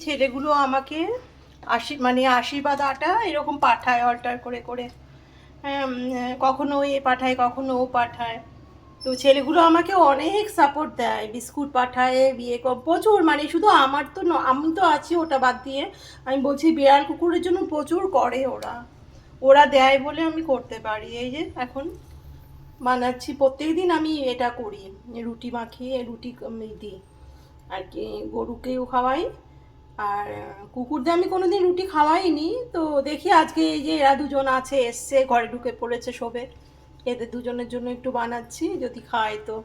ছেলেগুলো আমাকে আশীর্বাদ আটা এরকম পাঠায় অল্টার করে করে। হ্যাঁ, কখনো এ পাঠায় কখনো ও পাঠায়। তো ছেলেগুলো আমাকে অনেক সাপোর্ট দেয়, বিস্কুট পাঠায়, প্রচুর, মানে শুধু আমার তো আমি তো আছি, ওটা বাদ দিয়ে আমি বলছি বিড়াল কুকুরের জন্য প্রচুর করে ওরা। ওরা দেয় বলে আমি করতে পারি। এই যে এখন বানাচ্ছি, প্রত্যেক দিন আমি এটা করি, রুটি মাখিয়ে রুটি দিই আর কি, গরুকেও খাওয়াই। আর কুকুরদের আমি কোনোদিন রুটি খাওয়াইনি, তো দেখি আজকে এই যে এরা দুজন আছে, এসছে, ঘরে ঢুকে পড়েছে শোবে, এদের দুজনের জন্য একটু বানাচ্ছি, যদি খায় তো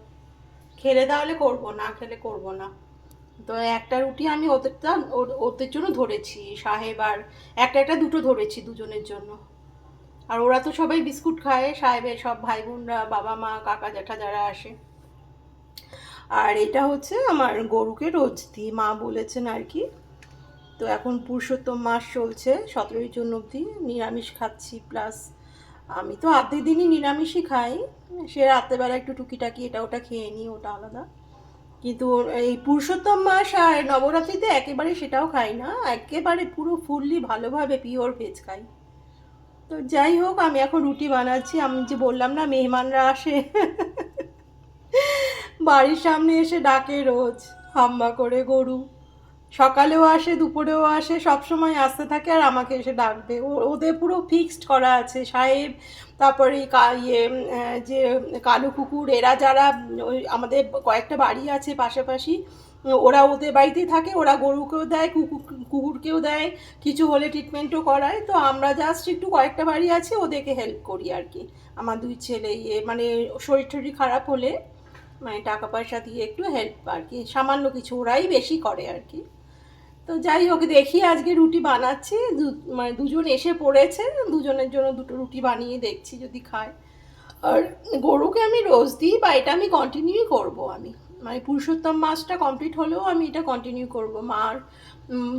খেলে তাহলে করবো, না খেলে করবো না। তো একটা রুটি আমি ওদের জন্য ধরেছি, সাহেব আর একটা একটা দুটো ধরেছি দুজনের জন্য। আর ওরা তো সবাই বিস্কুট খায়, সাহেবের সব ভাই বোনরা, বাবা মা কাকা জ্যাঠা যারা আসে। আর এটা হচ্ছে আমার গরুকে রোজ দিই, মা বলেছেন আর কি। তো এখন পুরুষোত্তম মাস চলছে, 17ই জুন অবধি নিরামিষ খাচ্ছি, প্লাস আমি তো আধে দিনই নিরামিষই খাই, সে রাত্রেবেলা একটু টুকিটাকি এটা ওটা খেয়ে নিই, ওটা আলাদা। কিন্তু এই পুরুষোত্তম মাস আর নবরাত্রিতে একেবারে সেটাও খাই না, একেবারে পুরো ফুললি ভালোভাবে পিওর ভেজ খাই। তো যাই হোক, আমি এখন রুটি বানাচ্ছি। আমি যে বললাম না মেহমানরা আসে বাড়ির সামনে এসে ডাকে রোজ হাম্বা করে গরু, সকালেও আসে দুপুরেও আসে, সব সময় আসতে থাকে আর আমাকে এসে ডাকবে। ওদের পুরো ফিক্সড করা আছে, সাহেব, তারপরে যে কালো কুকুর, এরা যারা ওই আমাদের কয়েকটা বাড়ি আছে পাশাপাশি, ওরা ওদের বাড়িতেই থাকে, ওরা গরুকেও দেয় কুকুরকেও দেয়, কিছু হলে ট্রিটমেন্টও করায়। তো আমরা জাস্ট একটু কয়েকটা বাড়ি আছে ওদেরকে হেল্প করি আর কি। আমার দুই ছেলে মানে শরীর টরীর খারাপ হলে মানে টাকা পয়সা দিয়ে একটু হেল্প আর কি, সামান্য কিছু, ওরাই বেশি করে আর কি। তো যাই হোক, দেখি আজকে রুটি বানাচ্ছি, মানে দুজন এসে পড়েছে, দুজনের জন্য দুটো রুটি বানিয়ে দেখছি যদি খায়। আর গরুকে আমি রোজ দিই, বা এটা আমি কন্টিনিউ করব, আমি মানে পুরুষোত্তম মাসটা কমপ্লিট হলেও আমি এটা কন্টিনিউ করব। মার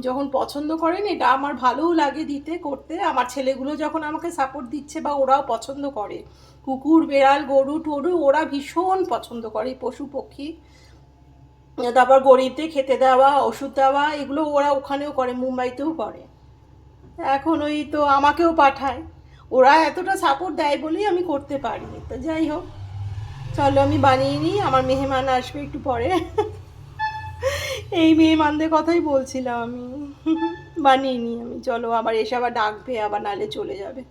যখন পছন্দ করেন, এটা আমার ভালোও লাগে দিতে করতে, আমার ছেলেগুলো যখন আমাকে সাপোর্ট দিচ্ছে বা ওরাও পছন্দ করে, কুকুর বেড়াল গরু টরু ওরা ভীষণ পছন্দ করে, পশু পক্ষী। তারপর গরিবদের খেতে দেওয়া, ওষুধ দেওয়া, এগুলো ওরা ওখানেও করে, মুম্বাইতেও করে। এখন ওই তো আমাকেও পাঠায়, ওরা এতটা সাপোর্ট দেয় বলেই আমি করতে পারি। তো যাই হোক, চলো আমি বানিয়ে নিই, আমার মেহমান আসবে একটু পরে এই মেহমানদের কথাই বলছিলাম আমি বানিয়ে নিই আমি, চলো, আবার এসে আবার ডাকবে, আবার নালে চলে যাবে।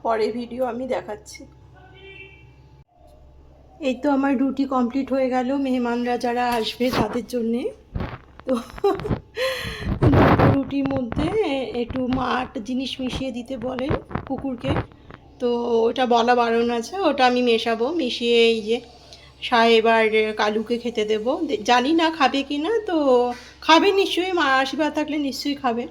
পরে ভিডিও আমি দেখাচ্ছি। এই তো আমার রুটি কমপ্লিট হয়ে গেল, মেহমানরা যারা আসবে তাদের জন্যে। তো দুটো রুটির মধ্যে একটু মা একটা জিনিস মিশিয়ে দিতে বলেন কুকুরকে, তো ওটা বলা বারণ আছে, ওটা আমি মেশাবো, মিশিয়ে এই যে সাহেব আর কালুকে খেতে দেবো। জানি না খাবে কি না, তো খাবে নিশ্চয়ই, মা আশীর্বাদ থাকলে নিশ্চয়ই খাবে।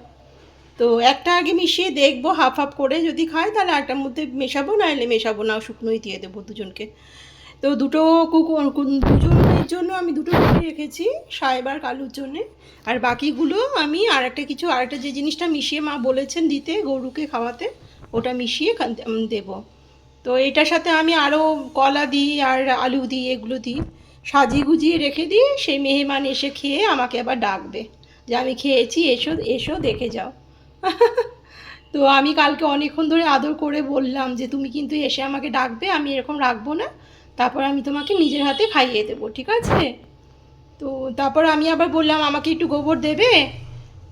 তো একটা আগে মিশিয়ে দেখবো, হাফ হাফ করে, যদি খায় তাহলে একটার মধ্যে মেশাবো, নাহলে মেশাবো না, শুকনোই দিয়ে দেবো দুজনকে। তো দুটো দুজনের জন্য আমি দুটো রুটি রেখেছি, সাহেব আর কালুর জন্যে। আর বাকিগুলো আমি আরেকটা যে জিনিসটা মিশিয়ে মা বলেছেন দিতে গরুকে খাওয়াতে, ওটা মিশিয়ে দেবো। তো এটার সাথে আমি আরও কলা দিই আর আলু দিই, এগুলো দিই, সাজিয়ে গুজিয়ে রেখে দিই, সেই মেহমান এসে খেয়ে আমাকে আবার ডাকবে যে আমি খেয়েছি, এসো এসো দেখে যাও তো আমি কালকে অনেকক্ষণ ধরে আদর করে বললাম যে তুমি কিন্তু এসে আমাকে ডাকবে, আমি এরকম রাখবো না, তারপর আমি তোমাকে নিজের হাতে খাইয়ে দেবো, ঠিক আছে? তো তারপর আমি আবার বললাম আমাকে একটু গোবর দেবে,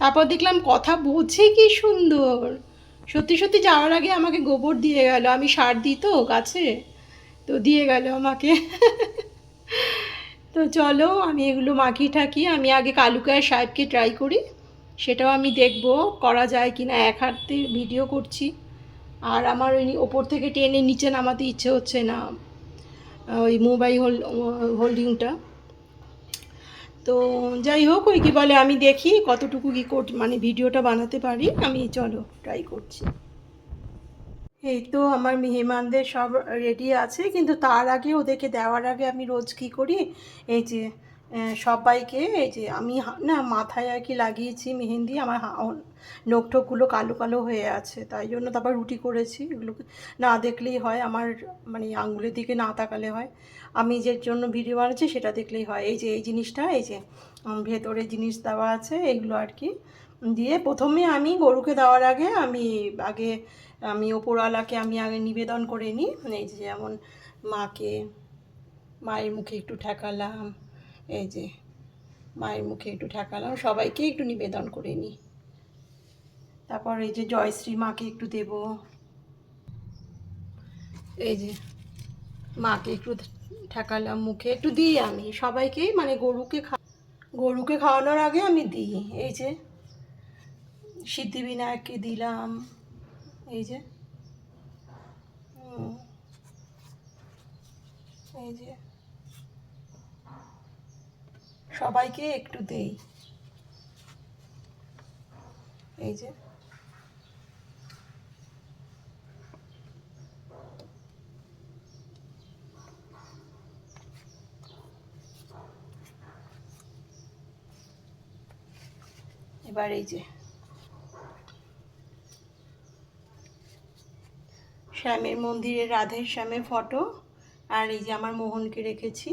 তারপর দেখলাম কথা বলছে কি সুন্দর, সত্যি সত্যি যাওয়ার আগে আমাকে গোবর দিয়ে গেল, আমি সার দিই তো গাছে, তো দিয়ে গেল আমাকে তো চলো আমি এগুলো মাখিয়ে ঠাকিয়ে আমি আগে কালুকে আর সাহেবকে ট্রাই করি, সেটাও আমি দেখব করা যায় কি না। এক হাতে ভিডিও করছি আর আমার ওই ওপর থেকে টেনে নিচে নামাতে ইচ্ছে হচ্ছে না, ওই মোবাইল হোল্ডিংটা। তো যাই হোক, ওই কী বলে, আমি দেখি কতটুকু কী মানে ভিডিওটা বানাতে পারি আমি, চলো ট্রাই করছি। এই তো আমার মেহমানদের সব রেডি আছে, কিন্তু তার আগে ওদেরকে দেওয়ার আগে আমি রোজ কী করি, এই যে সবাইকে, এই যে আমি না মাথায় আর কি লাগিয়েছি মেহেন্দি, আমার নখ ঠোকগুলো কালো কালো হয়ে আছে, তাই জন্য তারপর রুটি করেছি, এগুলোকে না দেখলেই হয়, আমার মানে আঙুলের দিকে না তাকালে হয়, আমি যে জন্য ভিডিও বানাচ্ছি সেটা দেখলেই হয়। এই যে এই জিনিসটা, এই যে ভেতরে জিনিস দেওয়া আছে এগুলো আর কি। দিয়ে প্রথমে আমি গরুকে দেওয়ার আগে আমি ওপরওয়ালাকে আমি আগে নিবেদন করে নিই। এই যে যেমন মায়ের মুখে একটু ঠেকালাম, এই যে মায়ের মুখে একটু ঠেকালাম, সবাইকে একটু নিবেদন করে নিই। তারপর এই যে জয়শ্রী মাকে একটু দেব, এই যে মাকে একটু ঠেকালাম, মুখে একটু দিই আমি সবাইকেই, মানে গরুকে খাওয়ানোর আগে আমি দিই। এই যে সিদ্ধিবিনায়ককে দিলাম, এই যে এই যে সবাইকে একটু দেই, এই যে এবার এই যে শ্যামের মন্দিরে রাধের শ্যামের ফটো, আর এই যে আমার মোহনকে রেখেছি।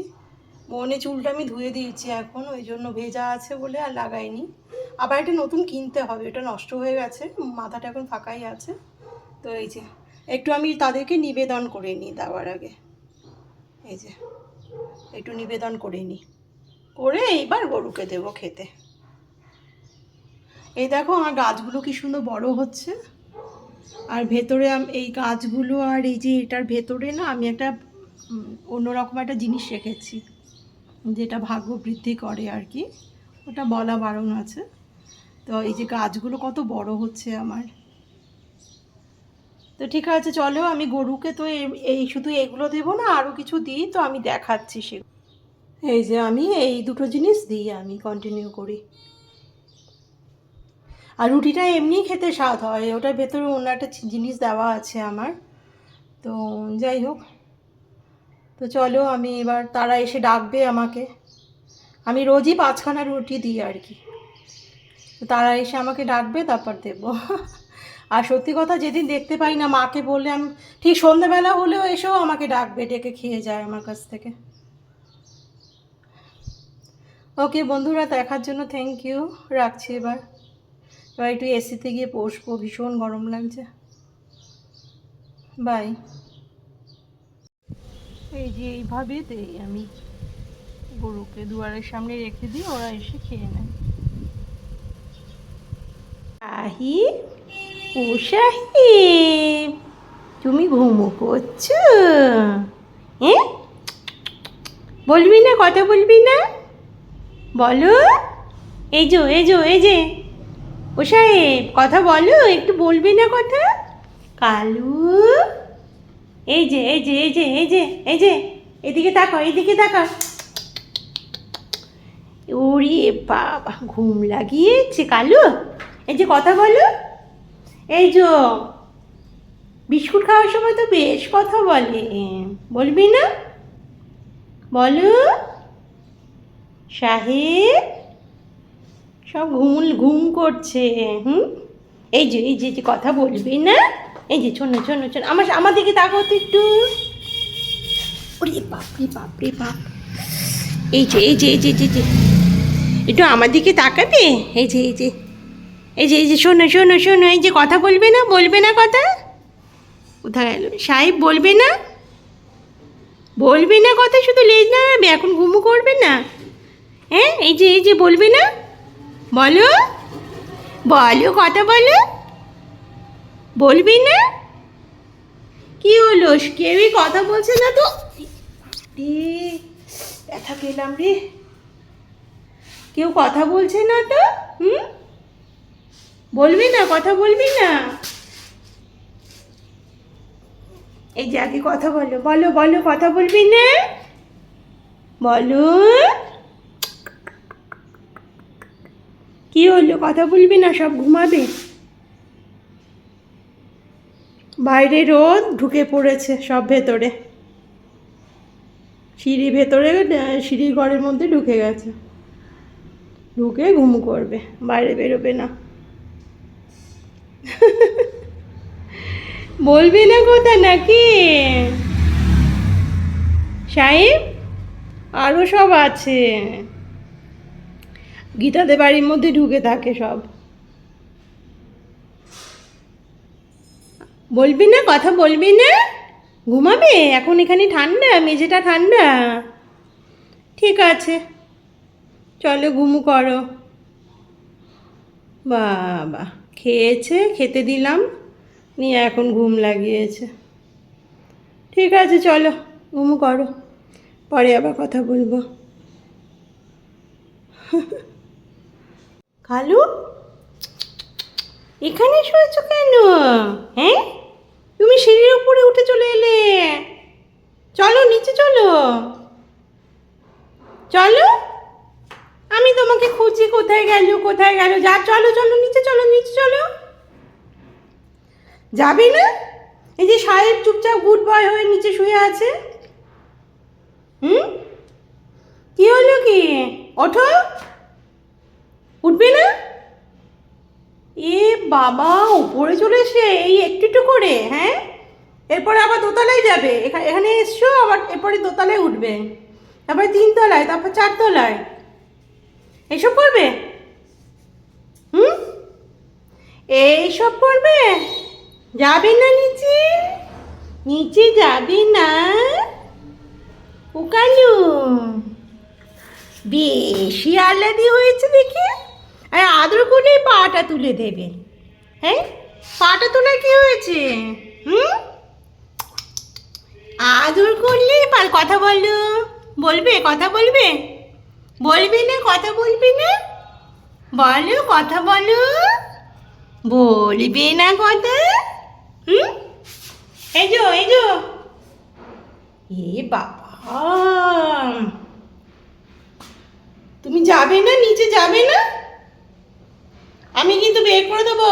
মোহনের চুলটা আমি ধুয়ে দিয়েছি এখন, ওই জন্য ভেজা আছে বলে আর লাগাইনি। আবার এটা নতুন কিনতে হবে, এটা নষ্ট হয়ে গেছে, মাথাটা এখন ফাঁকাই আছে। তো এই যে একটু আমি তাদেরকে নিবেদন করে নিই দেওয়ার আগে, এই যে একটু নিবেদন করে নিই, করে এইবার গরুকে দেবো খেতে। এই দেখো আমার গাছগুলো কি সুন্দর বড় হচ্ছে, আর ভেতরে এই গাছগুলো আর এই যে এটার ভেতরে না আমি একটা অন্যরকম একটা জিনিস রেখেছি, যেটা ভাগ্য বৃদ্ধি করে আর কি, ওটা বলা বারণ আছে। তো এই যে গাছগুলো কত বড় হচ্ছে আমার। তো ঠিক আছে, চলো আমি গরুকে তো এই শুধু এগুলো দেবো না, আরও কিছু দিই, তো আমি দেখাচ্ছি সেগুলো। এই যে আমি এই দুটো জিনিস দিই, আমি কন্টিনিউ করি। আর রুটিটা এমনি খেতে স্বাদ হয়, ওটার ভেতরে অন্য একটা জিনিস দেওয়া আছে আমার। তো যাই হোক, তো চলো আমি এবার, তারা এসে ডাকবে আমাকে, আমি রোজই 5খানা রুটি দিই আর কি, তো তারা এসে আমাকে ডাকবে, তারপর দেবো। আর সত্যি কথা, যেদিন দেখতে পাই না মাকে বললে আমি ঠিক সন্ধ্যেবেলা হলেও এসেও আমাকে ডাকবে, ডেকে খেয়ে যায় আমার কাছ থেকে। ওকে বন্ধুরা, দেখার জন্য থ্যাংক ইউ, রাখছি এবার একটু এসিতে গিয়ে বসবো, ভীষণ গরম লাগছে। বাই। এই যে এইভাবে দেই আমি গরুকে, দুয়ারের সামনে রেখে দিই, ওরা এসে খেয়ে নেয়। আহি, ও সাহেব, তুমি ঘুমো করছো? হ্যাঁ, বলবি না, কথা বলবি না, বলো। এই যে ও সাহেব, কথা বলো, একটু বলবি না কথা? কালু, এই যে এদিকে তাকাও, এদিকে তাকাও। ওরে বাবা, ঘুম লাগিয়েছে কালু। এই যে কথা বলো, এই যে বিস্কুট খাওয়ার সময় তো বেশ কথা বলে, বলবি না? বলো সাহেব, সব ঘুম করছে। এই যে কথা বলবি না? এই যে শোনো, আমার দিকে তাকাও তো একটু। ওরে বাপরে বাপ, এই যে একটু আমার দিকে তাকাবে, এই যে শোনো, এই যে কথা বলবে না কথা? কোথায় গেল সাহেব? বলবে না কথা, শুধু লেজ নাড়াবে, এখন ঘুমু করবে না? হ্যাঁ, এই যে বলবে না? বলো কথা বলো, বলবি না? কি হলো, কেউই কথা বলছে না তো? ব্যথা পেলাম রে, কেউ কথা বলছে না তো। বলবি না, কথা বলবি না? এই যে আগে কথা বলো, কথা বলবি না? বলো, কি হলো, কথা বলবি না? সব ঘুমাবে। বাইরে রোদ ঢুকে পড়েছে সব ভেতরে, সিঁড়ি ঘরের মধ্যে ঢুকে গেছে, ঢুকে ঘুম করবে, বাইরে বেরোবে না। বলবি না কথা নাকি সাহেব? আরও সব আছে, গীতাদের বাড়ির মধ্যে ঢুকে থাকে সব। বলবি না, কথা বলবি না? ঘুমাবে এখন? এখানে ঠান্ডা, মেঝেটা ঠান্ডা। ঠিক আছে, চলো ঘুমু করো। বাবা, খেয়েছে, খেতে দিলাম, নিয়ে এখন ঘুম লাগিয়েছে। ঠিক আছে চলো ঘুমু করো, পরে আবার কথা বলবো। কালু, এখানে শুয়েছো কেন? হ্যাঁ, তুমি সিঁড়ির উপরে উঠে চলে এলে। চলো নিচে চলো, চলো। আমি তোমাকে খুঁজি, কোথায় গেল কোথায় গেল। যা, চলো চলো নিচে চলো, নিচে চলো। যাবে না? এই যে সাহেব চুপচাপ গুড বয় হয়ে নিচে শুয়ে আছে। হুম, কি হলো কি? ওঠো, উঠবে না? এ বাবা, উপরে চলে এসে এই একটু একটু করে, হ্যাঁ? এরপরে আবার দোতলায় যাবে। এখানে এসছো, আবার এরপরে দোতলায় উঠবে, তারপরে 3 তলায়, তারপর 4 তলায়। এসব করবে? হুম, এইসব করবে? যাবে না নিচে? নিচে যাবে না? ও কালু, বেশি আহ্লাদি হয়েছে দেখে। আর আদর করলে পাটা তুলে দেবে। হ্যাঁ, পাটা তোলার কি হয়েছে? হুম, আদর করলে কথা বলো। বলবে, কথা বলবে? বলবি না, কথা বলবি না? বলো, কথা বলো। বলবে না কথা? হুম, এই যো, এই যো। এ বাবা, তুমি যাবে না, নিচে যাবে না? আমি কিন্তু বের করে দেবো।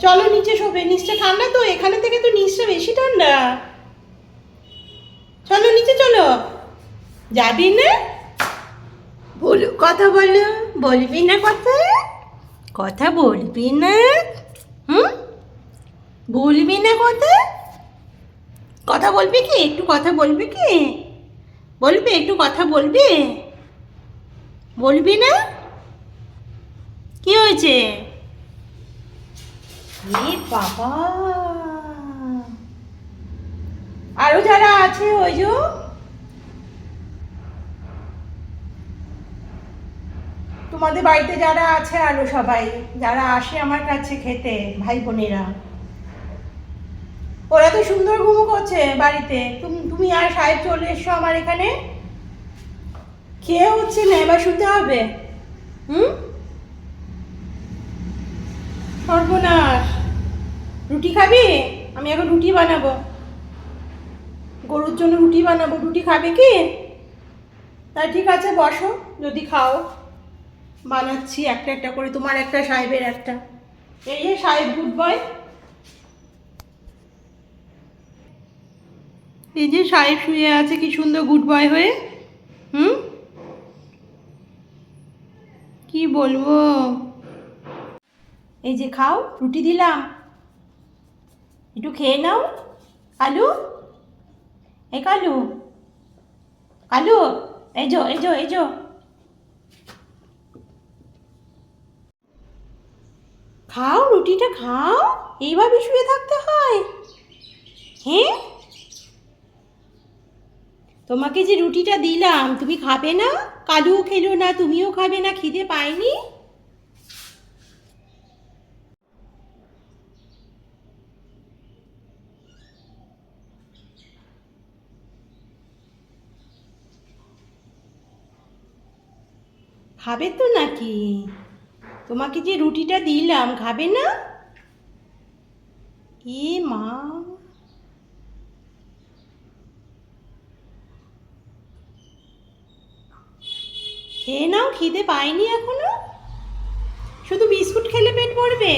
চলো নিচে শোবে, নিচটা ঠান্ডা তো, এখানে থেকে তো নিচটা বেশি ঠান্ডা। চলো নিচে চলো। যাবি না? বলো, কথা বলো। বলবি না কথা? কথা বলবি না? হুম, বলবি না কথা? কথা বলবি কি? একটু কথা বলবি কি? বলবি, একটু কথা বলবি? বলবি না? কি হয়েছে? এ বাবা, আরো যারা আছে ওই যে, তোমাদের বাড়িতে যারা আছে, আরো সবাই যারা আসে আমার কাছে খেতে, ভাই বোনেরা, ওরা তো সুন্দর ঘুমো করছে বাড়িতে। তুমি আর সাহেব চলে এসছো আমার এখানে। খেয়ে হচ্ছে না, এবার শুতে হবে। হুম, সর্বনাশ। রুটি খাবি? আমি এখন রুটি বানাবো, গরুর জন্য রুটি বানাবো। রুটি খাবে কি? তা ঠিক আছে, বসো, যদি খাও। বানাচ্ছি একটা একটা করে, তোমার একটা, সাহেবের একটা। এই যে সাহেব গুড বয়, এই যে সাহেব শুয়ে আছে কি সুন্দর গুড বয় হয়ে। হুম, কি বলবো। এই যে খাও, রুটি দিলাম, একটু খেয়ে নাও। কালু, এই কালু, কালু, এই যো, এই যো, এই যো। খাও, রুটিটা খাও। এইভাবে শুয়ে থাকতে হয়? হ্যাঁ, তোমাকে যে রুটিটা দিলাম তুমি খাবে না? কালুও খেলো না, তুমিও খাবে না, খিদে পায়নি? খাবে তো নাকি? তোমাকে যে রুটিটা দিলাম, খাবে না? এ মা, খেয়ে নাও, খিদে পায়নি এখনো? শুধু বিস্কুট খেলে পেট ভরবে?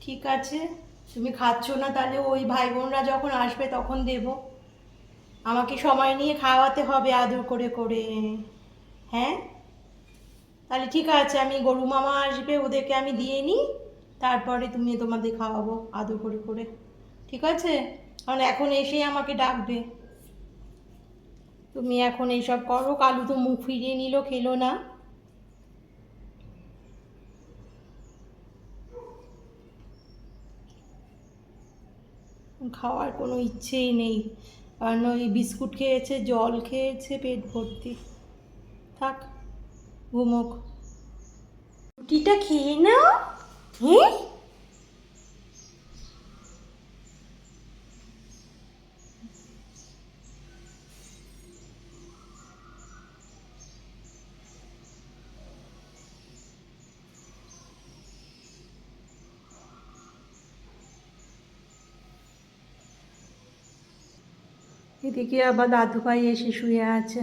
ঠিক আছে, তুমি খাচ্ছ না তাহলে ওই ভাই বোনরা যখন আসবে তখন দেব। আমাকে সময় নিয়ে খাওয়াতে হবে আদর করে করে। হ্যাঁ, তাহলে ঠিক আছে, আমি গরু মামা আসবে, ওদেরকে আমি দিয়ে নিই, তারপরে তুমি তোমাদের খাওয়াবো আদর করে করে। ঠিক আছে, কারণ এখন এসেই আমাকে ডাকবে। তুমি এখন এইসব করো, কালু তো মুখ ফিরিয়ে নিল, খেলো না। খাওয়ার কোনো ইচ্ছেই নেই, কারণ ওই বিস্কুট খেয়েছে, জল খেয়েছে, পেট ভর্তি। থাক, ঘুমোক। রুটিটা খেয়ে নাও। হ্যাঁ, এদিকে আবার দাদু ভাই এসে শুয়ে আছে।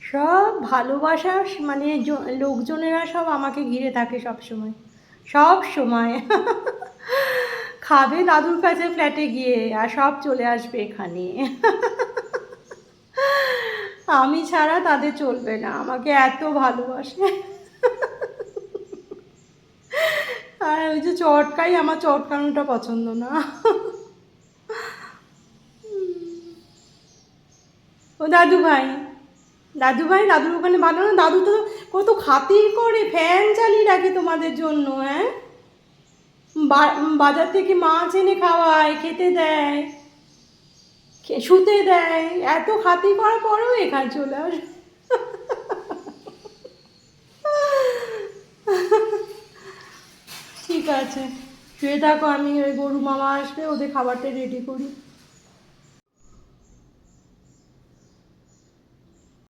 সব ভালোবাসা, মানে লোকজনেরা সব আমাকে ঘিরে থাকে সব সময়, সব সময়। খাবে দাদুর কাছে ফ্ল্যাটে গিয়ে, আর সব চলে আসবে এখানে। আমি ছাড়া তাদের চলবে না, আমাকে এত ভালোবাসে। আর ওই যে চটকাই, আমার চটকানোটা পছন্দ না। ও দাদু ভাই, দাদু ভাই, দাদুর ওখানে ভালো না? দাদু তো কত খাতির করে, ফ্যান চালিয়ে রাখে তোমাদের জন্য। হ্যাঁ, বাজার থেকে মাছ এনে খাওয়ায়, খেতে দেয়, শুতে দেয়, এত খাতির করার পরেও এখানে চলে আস। ঠিক আছে, শুয়ে থাকো, আমি ওই গরু মামা আসলে ওদের খাবারটা রেডি করি।